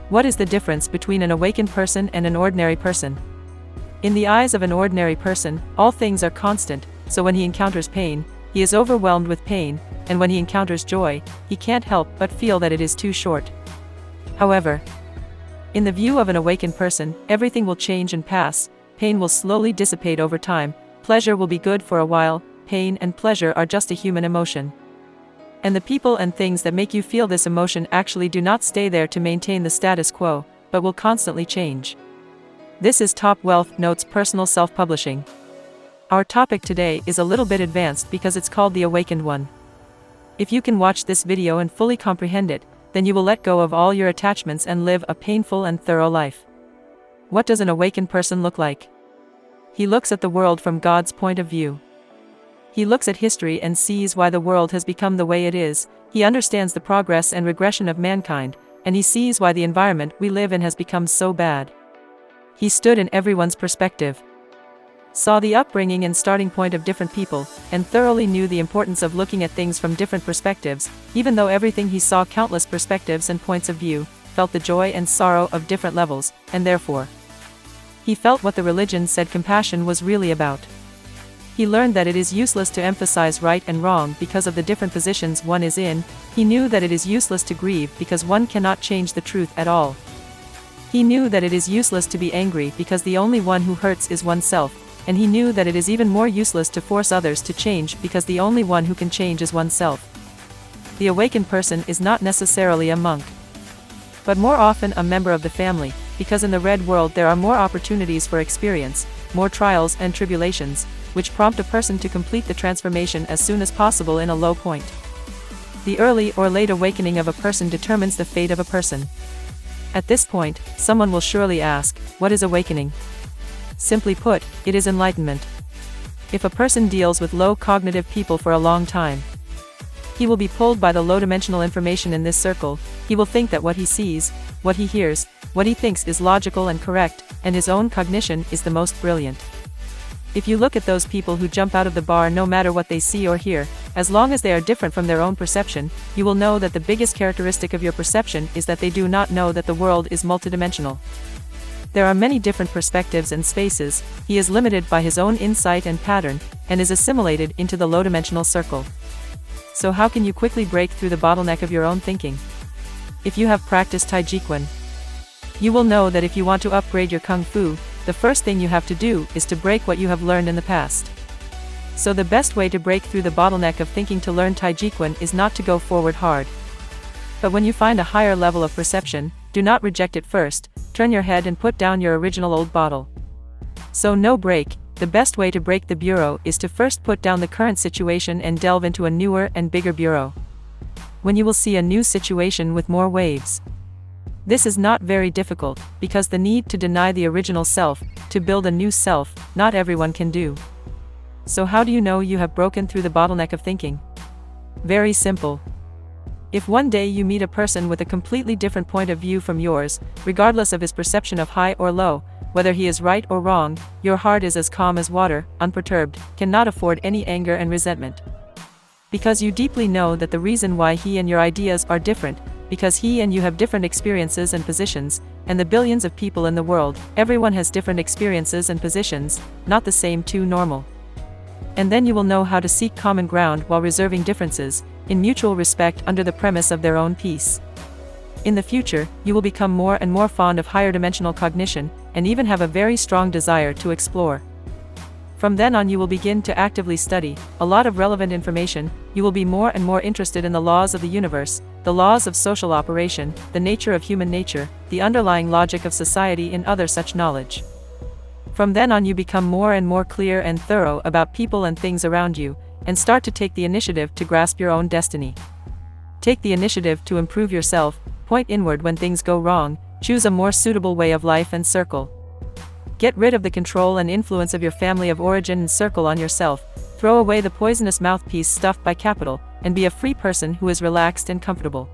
What is the difference between an awakened person and an ordinary person? In the eyes of an ordinary person, all things are constant, so when he encounters pain, he is overwhelmed with pain, and when he encounters joy, he can't help but feel that it is too short. However, in the view of an awakened person, everything will change and pass, pain will slowly dissipate over time, pleasure will be good for a while, pain and pleasure are just a human emotion. And the people and things that make you feel this emotion actually do not stay there to maintain the status quo, but will constantly change. This is Top Wealth Notes Personal Self-Publishing. Our topic today is a little bit advanced because it's called the Awakened One. If you can watch this video and fully comprehend it, then you will let go of all your attachments and live a painful and thorough life. What does an awakened person look like? He looks at the world from God's point of view. He looks at history and sees why the world has become the way it is, he understands the progress and regression of mankind, and he sees why the environment we live in has become so bad. He stood in everyone's perspective, saw the upbringing and starting point of different people, and thoroughly knew the importance of looking at things from different perspectives, even though everything he saw countless perspectives and points of view, felt the joy and sorrow of different levels, and therefore, he felt what the religion said compassion was really about. He learned that it is useless to emphasize right and wrong because of the different positions one is in, he knew that it is useless to grieve because one cannot change the truth at all. He knew that it is useless to be angry because the only one who hurts is oneself, and he knew that it is even more useless to force others to change because the only one who can change is oneself. The awakened person is not necessarily a monk, but more often a member of the family, because in the red world there are more opportunities for experience, more trials and tribulations, which prompt a person to complete the transformation as soon as possible in a low point. The early or late awakening of a person determines the fate of a person. At this point, someone will surely ask, what is awakening? Simply put, it is enlightenment. If a person deals with low cognitive people for a long time, he will be pulled by the low-dimensional information in this circle, he will think that what he sees, what he hears, what he thinks is logical and correct, and his own cognition is the most brilliant. If you look at those people who jump out of the bar no matter what they see or hear, as long as they are different from their own perception, you will know that the biggest characteristic of your perception is that they do not know that the world is multidimensional. There are many different perspectives and spaces, he is limited by his own insight and pattern, and is assimilated into the low-dimensional circle. So how can you quickly break through the bottleneck of your own thinking? If you have practiced Taijiquan, you will know that if you want to upgrade your Kung Fu, the first thing you have to do is to break what you have learned in the past. So the best way to break through the bottleneck of thinking to learn Taijiquan is not to go forward hard. But when you find a higher level of perception, do not reject it first, turn your head and put down your original old bottle. So no break, the best way to break the bureau is to first put down the current situation and delve into a newer and bigger bureau. When you will see a new situation with more waves. This is not very difficult, because the need to deny the original self, to build a new self, not everyone can do. So how do you know you have broken through the bottleneck of thinking? Very simple. If one day you meet a person with a completely different point of view from yours, regardless of his perception of high or low, whether he is right or wrong, your heart is as calm as water, unperturbed, cannot afford any anger and resentment. Because you deeply know that the reason why he and your ideas are different, because he and you have different experiences and positions, and the billions of people in the world, everyone has different experiences and positions, not the same two normal. And then you will know how to seek common ground while reserving differences, in mutual respect under the premise of their own peace. In the future, you will become more and more fond of higher dimensional cognition, and even have a very strong desire to explore. From then on you will begin to actively study a lot of relevant information, you will be more and more interested in the laws of the universe, the laws of social operation, the nature of human nature, the underlying logic of society and other such knowledge. From then on you become more and more clear and thorough about people and things around you, and start to take the initiative to grasp your own destiny. Take the initiative to improve yourself, point inward when things go wrong, choose a more suitable way of life and circle. Get rid of the control and influence of your family of origin and circle on yourself, throw away the poisonous mouthpiece stuffed by capital, and be a free person who is relaxed and comfortable.